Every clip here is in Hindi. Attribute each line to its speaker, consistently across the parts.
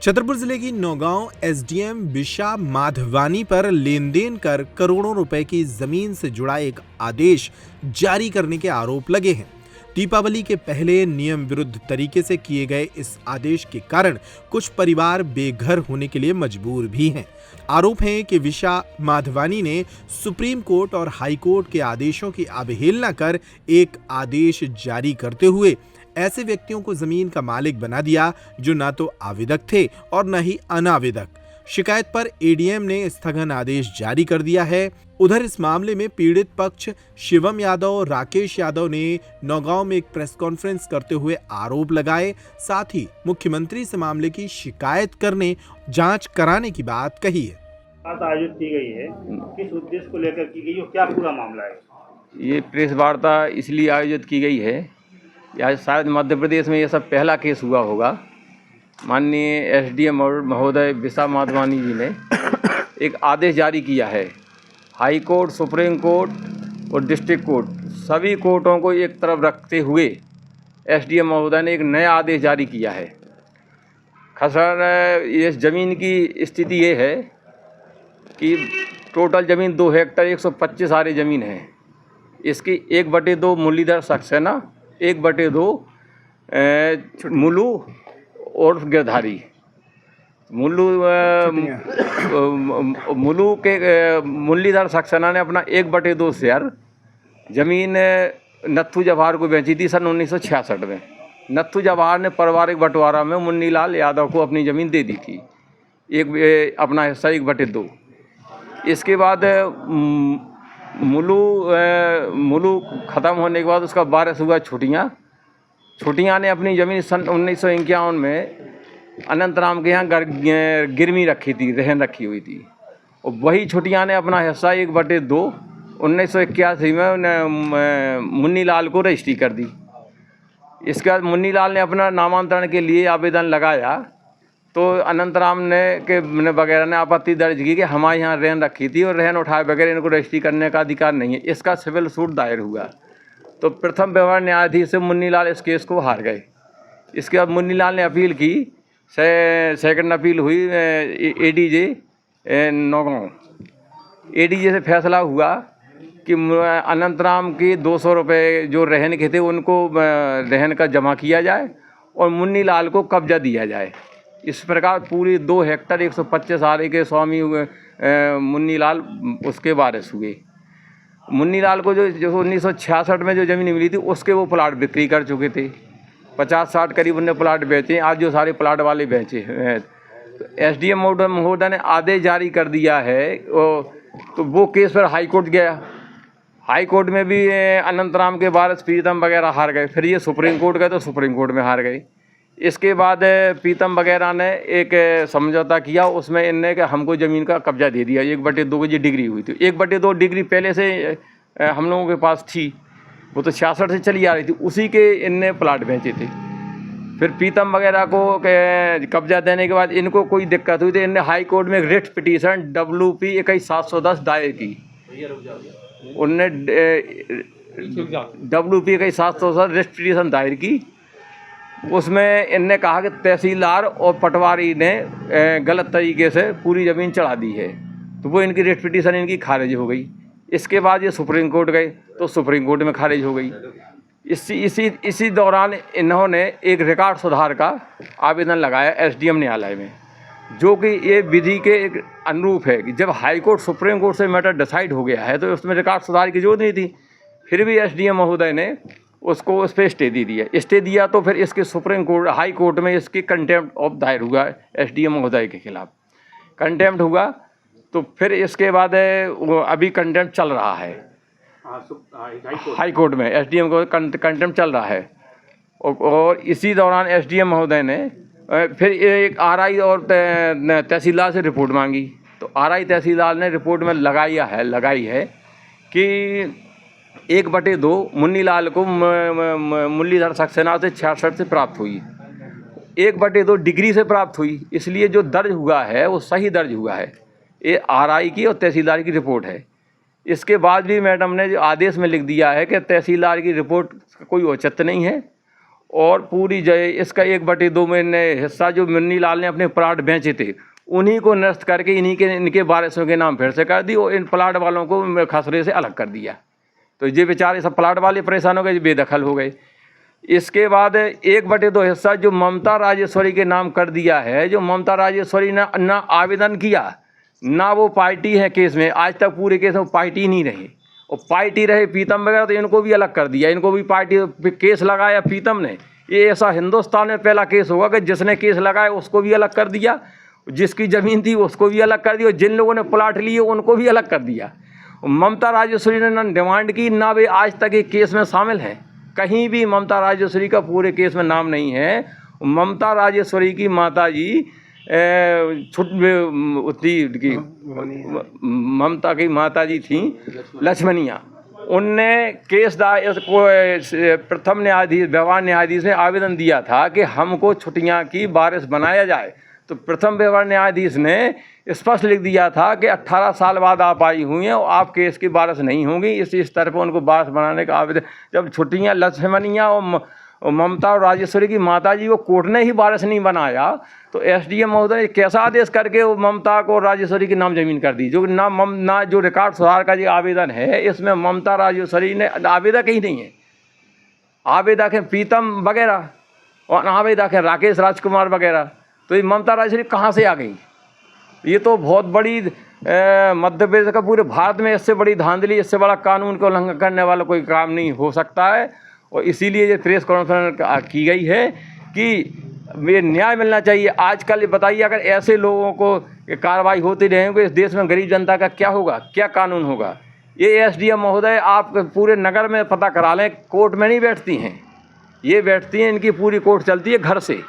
Speaker 1: छतरपुर जिले की नौगांव एसडीएम विशा माधवानी पर लेन देन कर करोड़ों रुपए की जमीन से जुड़ा एक आदेश जारी करने के आरोप लगे हैं। दीपावली के पहले नियम विरुद्ध तरीके से किए गए इस आदेश के कारण कुछ परिवार बेघर होने के लिए मजबूर भी हैं। आरोप है कि विशा माधवानी ने सुप्रीम कोर्ट और हाई कोर्ट के आदेशों की अवहेलना कर एक आदेश जारी करते हुए ऐसे व्यक्तियों को जमीन का मालिक बना दिया जो न तो आवेदक थे और न ही अनावेदक। शिकायत पर एडीएम ने स्थगन आदेश जारी कर दिया है। उधर इस मामले में पीड़ित पक्ष शिवम यादव, राकेश यादव ने नौगांव में एक प्रेस कॉन्फ्रेंस करते हुए आरोप लगाए, साथ ही मुख्यमंत्री से मामले की शिकायत करने, जांच कराने की बात कही है।
Speaker 2: बात आयोजित की गई है, किस उद्देश्य को लेकर की गई और क्या पूरा मामला है?
Speaker 3: ये प्रेस वार्ता इसलिए आयोजित की गई है, या शायद मध्य प्रदेश में ये सब पहला केस हुआ होगा। माननीय एसडीएम महोदय विशा माधवानी जी ने एक आदेश जारी किया है। हाई कोर्ट, सुप्रीम कोर्ट और डिस्ट्रिक्ट कोर्ट, सभी कोर्टों को एक तरफ रखते हुए एसडीएम महोदय ने एक नया आदेश जारी किया है। खासकर इस ज़मीन की स्थिति ये है कि टोटल ज़मीन 2 हेक्टर 125 आरे ज़मीन है। इसकी 1/2 मुरलीधर सक्सेना, 1/2 मुलू और गिरधारी। मुलू के मुरलीधर सक्सेना ने अपना 1/2 शेयर ज़मीन नत्थू जवाहर को बेची थी सन 1966 में। नत्थू जवाहर ने पारिवारिक बंटवारा में मुन्नीलाल यादव को अपनी ज़मीन दे दी थी, अपना हिस्सा 1/2। इसके बाद मुलू ख़त्म होने के बाद उसका वारिस हुआ छुटियाँ ने अपनी ज़मीन सन 1951 में अनंतराम के यहाँ गिरवी रखी थी, रहन रखी हुई थी, और वही छुटियाँ ने अपना हिस्सा 1/2 1981 में मुन्नीलाल को रजिस्ट्री कर दी। इसके बाद मुन्नीलाल ने अपना नामांतरण के लिए आवेदन लगाया तो अनंतराम ने वगैरह ने आपत्ति दर्ज की कि हमारे यहाँ रहन रखी थी और रहन उठाए बगैर इनको रजिस्ट्री करने का अधिकार नहीं है। इसका सिविल सूट दायर हुआ तो प्रथम व्यवहार न्यायाधीश से मुन्नीलाल इस केस को हार गए। इसके बाद मुन्नीलाल ने अपील की, सेकंड अपील हुई एडीजे नौगांव। एडीजे से फैसला हुआ कि अनंतराम की 200 रुपये जो रहन के थे उनको रहन का जमा किया जाए और मुन्नीलाल को कब्जा दिया जाए। इस प्रकार पूरी 2 हेक्टर 125 आरे के स्वामी हुए मुन्नीलाल उसके वारिस हुए। मुन्नीलाल को जो 1966 में जो ज़मीन मिली थी उसके वो प्लाट बिक्री कर चुके थे। 50-60 करीब उन्हें प्लाट बेचे। आज जो सारे प्लाट वाले बेचे हैं तो एसडीएम महोदय ने आदेश जारी कर दिया है। तो वो केस पर हाई कोर्ट गया। हाई कोर्ट में भी अनंतराम के वारिस प्रीतम वगैरह हार गए। फिर ये सुप्रीम कोर्ट गए तो सुप्रीम कोर्ट में हार गए। इसके बाद प्रीतम वगैरह ने एक समझौता किया, उसमें इनने कि हमको ज़मीन का कब्जा दे दिया। 1/2 की डिग्री हुई थी। 1/2 डिग्री पहले से हम लोगों के पास थी, वो तो 66 से चली आ रही थी, उसी के इनने प्लाट बेचे थे। फिर प्रीतम वगैरह को कब्जा देने के बाद इनको कोई दिक्कत हुई तो इनने हाई कोर्ट में रिट पिटीशन WP 21710 दायर की। उनने WP 21710 रिट पिटीशन दायर की। उसमें इनने कहा कि तहसीलदार और पटवारी ने गलत तरीके से पूरी ज़मीन चढ़ा दी है, तो वो इनकी रिट पिटीशन इनकी खारिज हो गई। इसके बाद ये सुप्रीम कोर्ट गए तो सुप्रीम कोर्ट में खारिज हो गई। इसी दौरान इन्होंने एक रिकॉर्ड सुधार का आवेदन लगाया एसडीएम न्यायालय में, जो कि ये विधि के एक अनुरूप है कि जब हाई कोर्ट सुप्रीम कोर्ट से मैटर डिसाइड हो गया है तो उसमें रिकॉर्ड सुधार की जरूरत नहीं थी। फिर भी एसडीएम महोदय ने उसको उस पर स्टे दिया तो फिर इसके सुप्रीम कोर्ट, हाई कोर्ट में इसकी कंटेम्प्ट ऑफ दायर हुआ एसडीएम महोदय के खिलाफ। कंटेम्प्ट हुआ तो फिर इसके बाद अभी कंटेम्प्ट चल रहा है हाई कोर्ट में। एसडीएम को कंटेम्प्ट चल रहा है और इसी दौरान एसडीएम महोदय ने फिर एक आरआई और तहसीलदार से रिपोर्ट मांगी। तो आरआई तहसीलदार ने रिपोर्ट में लगाई है कि 1/2 मुन्नीलाल को मुरलीधर सक्सेना से 66 से प्राप्त हुई, 1/2 डिग्री से प्राप्त हुई। इसलिए जो दर्ज हुआ है वो सही दर्ज हुआ है। ये आरआई की और तहसीलदार की रिपोर्ट है। इसके बाद भी मैडम ने जो आदेश में लिख दिया है कि तहसीलदार की रिपोर्ट कोई औचित्य नहीं है और पूरी जय इसका 1/2 में हिस्सा जो मुन्नी लाल ने अपने प्लाट बेचे थे उन्हीं को नष्ट करके इनके वारिसों के नाम फिर से कर दी और इन प्लाट वालों को खसरे से अलग कर दिया। तो ये बेचारे सब प्लाट वाले परेशान हो गए, बेदखल हो गए। इसके बाद 1/2 हिस्सा जो ममता राजेश्वरी के नाम कर दिया है, जो ममता राजेश्वरी ने ना आवेदन किया ना वो पार्टी है केस में, आज तक पूरे केस में पार्टी नहीं रही। और पार्टी रहे पीतम वगैरह तो इनको भी अलग कर दिया, इनको भी पार्टी केस लगाया पीतम ने। ये ऐसा हिंदुस्तान में पहला केस होगा कि जिसने केस लगाया उसको भी अलग कर दिया, जिसकी ज़मीन थी उसको भी अलग कर दिया, और जिन लोगों ने प्लाट लिए उनको भी अलग कर दिया। ममता राजेश्वरी ने ना डिमांड की ना वे आज तक एक केस में शामिल हैं। कहीं भी ममता राजेश्वरी का पूरे केस में नाम नहीं है। ममता राजेश्वरी की माता जी ममता की माता जी थी लक्ष्मणिया, उनने केस को प्रथम न्यायाधीश व्यवहार न्यायाधीश ने आवेदन दिया था कि हमको छुट्टियां की वारिस बनाया जाए। तो प्रथम व्यवहार न्यायाधीश ने स्पष्ट लिख दिया था कि 18 साल बाद आप आई हुई हैं और आप केस की वारिस नहीं होंगी। इस स्तर पर उनको वारिस बनाने का आवेदन, जब छुट्टियां लक्ष्मणिया और ममता और राजेश्वरी की माता जी को कोर्ट ने ही वारिस नहीं बनाया, तो एसडीएम महोदय ने कैसा आदेश करके वो ममता को राजेश्वरी की नाम जमीन कर दी। जो ना जो रिकॉर्ड सुधार का जो आवेदन है इसमें ममता राजेश्वरी ने आवेदक ही नहीं है। आवेदक है प्रीतम वगैरह और आवेदक है राकेश राजकुमार वगैरह। तो ये ममता राजेश्वरी कहाँ से आ गई? ये तो बहुत बड़ी मध्य प्रदेश का पूरे भारत में इससे बड़ी धांधली, इससे बड़ा कानून का उल्लंघन करने वाला कोई काम नहीं हो सकता है। और इसीलिए ये प्रेस कॉन्फ्रेंस की गई है कि ये न्याय मिलना चाहिए। आजकल बताइए अगर ऐसे लोगों को कार्रवाई होती रहेंगे इस देश में गरीब जनता का क्या होगा, क्या कानून होगा? ये एसडीएम महोदय आप पूरे नगर में पता करा लें, कोर्ट में नहीं बैठती हैं, ये बैठती हैं, इनकी पूरी कोर्ट चलती है घर से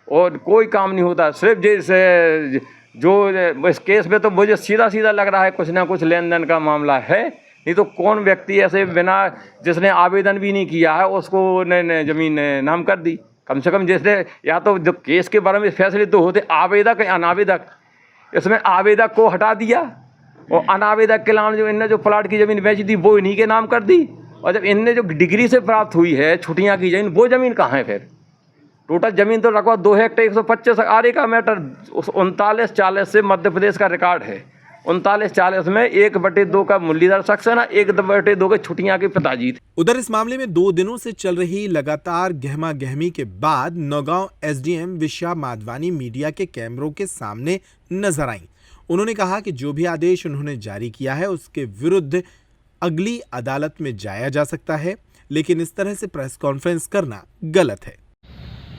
Speaker 3: और कोई काम नहीं होता। सिर्फ जैसे जो इस केस में तो मुझे सीधा सीधा लग रहा है कुछ ना कुछ लेन देन का मामला है। नहीं तो कौन व्यक्ति ऐसे बिना जिसने आवेदन भी नहीं किया है उसको ने जमीन नाम कर दी? कम से कम जैसे या तो जो केस के बारे में फैसले तो होते आवेदक या अनावेदक, इसमें आवेदक को हटा दिया और अनावेदक के नाम जो इनने जो प्लाट की ज़मीन बेची थी वो इन्हीं के नाम कर दी। और जब इनने जो डिग्री से प्राप्त हुई है छुट्टियाँ की ज़मीन, वो ज़मीन कहाँ है? फिर टोटल ज़मीन तो रखवा 2 हेक्टेयर 125 आरे का मैटर 39-40 से मध्य प्रदेश का रिकॉर्ड है। 39-40 में 1/2 का मुरलीधर सक्सेना, 1/2 के छुट्टियां के पिताजी थे।
Speaker 1: उधर इस मामले में 2 दिनों से चल रही लगातार गहमा गहमी के बाद नौगांव एसडीएम विशा माधवानी मीडिया के कैमरों के सामने नजर आईं। उन्होंने कहा कि जो भी आदेश उन्होंने जारी किया है उसके विरुद्ध अगली अदालत में जाया जा सकता है, लेकिन इस तरह से प्रेस कॉन्फ्रेंस करना गलत है।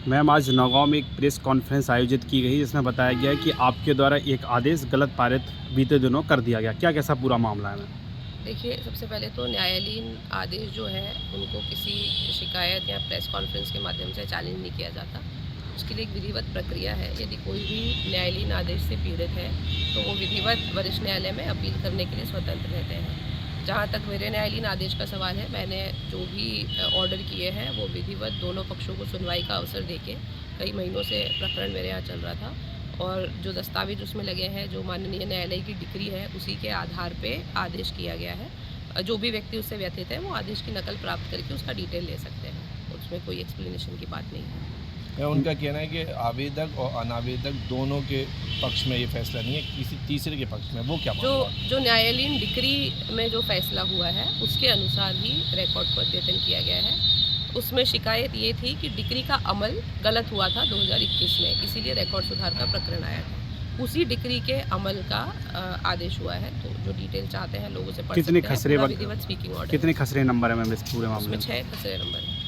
Speaker 4: मैम, आज नौगांव में एक प्रेस कॉन्फ्रेंस आयोजित की गई जिसमें बताया गया कि आपके द्वारा एक आदेश गलत पारित बीते दिनों कर दिया गया। क्या कैसा पूरा मामला है मैम?
Speaker 5: देखिए, सबसे पहले तो न्यायालयीन आदेश जो है उनको किसी शिकायत या प्रेस कॉन्फ्रेंस के माध्यम से चैलेंज नहीं किया जाता। उसके लिए एक विधिवत प्रक्रिया है। यदि कोई भी न्यायालयीन आदेश से पीड़ित है तो वो विधिवत वरिष्ठ न्यायालय में अपील करने के लिए स्वतंत्र रहते हैं। जहाँ तक मेरे न्यायालयीन आदेश का सवाल है, मैंने जो भी ऑर्डर किए हैं वो विधिवत दोनों पक्षों को सुनवाई का अवसर देके, कई महीनों से प्रकरण मेरे यहाँ चल रहा था और जो दस्तावेज उसमें लगे हैं, जो माननीय न्यायालय की डिक्री है, उसी के आधार पे आदेश किया गया है। जो भी व्यक्ति उससे व्यथित है वो आदेश की नकल प्राप्त करके उसका डिटेल ले सकते हैं, उसमें कोई एक्सप्लेनेशन की बात नहीं है।
Speaker 6: उनका कहना है कि आवेदक और अनावेदक दोनों के पक्ष में ये फैसला नहीं है, किसी तीसरे के पक्ष में। वो क्या
Speaker 5: जो न्यायालयीन डिक्री में जो फैसला हुआ है उसके अनुसार ही रिकॉर्ड को अद्यतन किया गया है। उसमें शिकायत ये थी कि डिक्री का अमल गलत हुआ था 2021 में, इसीलिए रिकॉर्ड सुधार का प्रकरण आया था। उसी डिक्री के अमल का आदेश हुआ है। तो जो डिटेल चाहते हैं लोगों से पढ़
Speaker 4: कितने
Speaker 5: सकते
Speaker 4: खसरे
Speaker 5: हैं। विधिवत स्पीकिंग ऑर्डर,
Speaker 4: कितने खसरे नंबर है मैम इस पूरे मामले में?
Speaker 5: 6 खसरे नंबर है।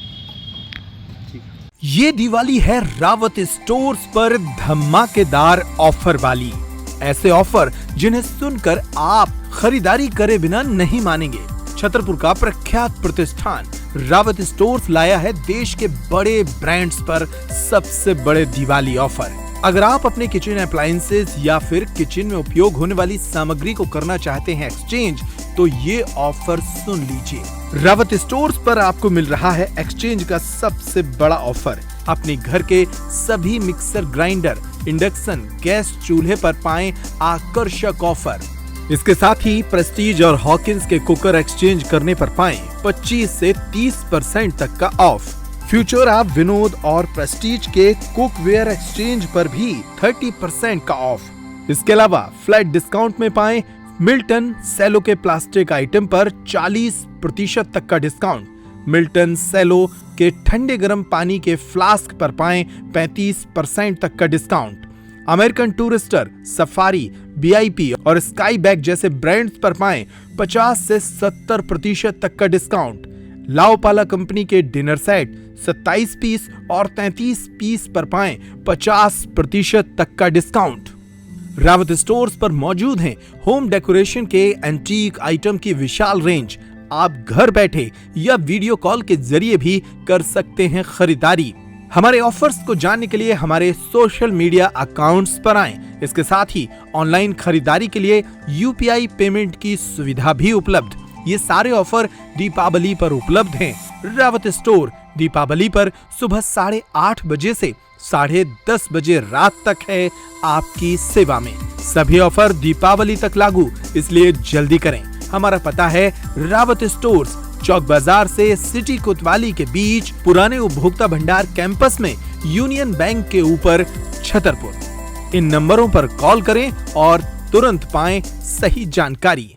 Speaker 1: ये दिवाली है रावत स्टोर्स पर धमाकेदार ऑफर वाली। ऐसे ऑफर जिन्हें सुनकर आप खरीदारी करे बिना नहीं मानेंगे। छतरपुर का प्रख्यात प्रतिष्ठान रावत स्टोर्स लाया है देश के बड़े ब्रांड्स पर सबसे बड़े दिवाली ऑफर। अगर आप अपने किचन अप्लायंसेस या फिर किचन में उपयोग होने वाली सामग्री को करना चाहते हैं एक्सचेंज, तो ये ऑफर सुन लीजिए। रावत स्टोर्स पर आपको मिल रहा है एक्सचेंज का सबसे बड़ा ऑफर। अपने घर के सभी मिक्सर ग्राइंडर, इंडक्शन गैस चूल्हे पर पाएं आकर्षक ऑफर। इसके साथ ही प्रेस्टीज और हॉकिंस के कुकर एक्सचेंज करने पर पाएं 25 से 30% तक का ऑफ। फ्यूचरा, विनोद और प्रेस्टीज के कुकवेयर एक्सचेंज पर भी 30% का ऑफ। इसके अलावा फ्लैट डिस्काउंट में पाएं मिल्टन सेलो के प्लास्टिक आइटम पर 40% तक का डिस्काउंट। मिल्टन सेलो के ठंडे गर्म पानी के फ्लास्क पर पाएं 35% तक का discount. American Tourister, Safari, VIP और स्काई बैग जैसे ब्रांड्स पर पाएं 50 से 70% तक का डिस्काउंट। लाओपाला कंपनी के डिनर सेट 27 पीस और 33 पीस पर पाएं 50% तक का डिस्काउंट। रावत स्टोर्स पर मौजूद हैं होम डेकोरेशन के एंटीक आइटम की विशाल रेंज। आप घर बैठे या वीडियो कॉल के जरिए भी कर सकते हैं खरीदारी। हमारे ऑफर्स को जानने के लिए हमारे सोशल मीडिया अकाउंट्स पर आएं। इसके साथ ही ऑनलाइन खरीदारी के लिए UPI पेमेंट की सुविधा भी उपलब्ध। ये सारे ऑफर दीपावली पर उपलब्ध हैं। रावत स्टोर दीपावली पर सुबह 8:30 बजे से 10:30 बजे रात तक है आपकी सेवा में। सभी ऑफर दीपावली तक लागू, इसलिए जल्दी करें। हमारा पता है रावत स्टोर्स, चौक बाजार से सिटी कोतवाली के बीच, पुराने उपभोक्ता भंडार कैंपस में, यूनियन बैंक के ऊपर, छतरपुर। इन नंबरों पर कॉल करें और तुरंत पाएं सही जानकारी।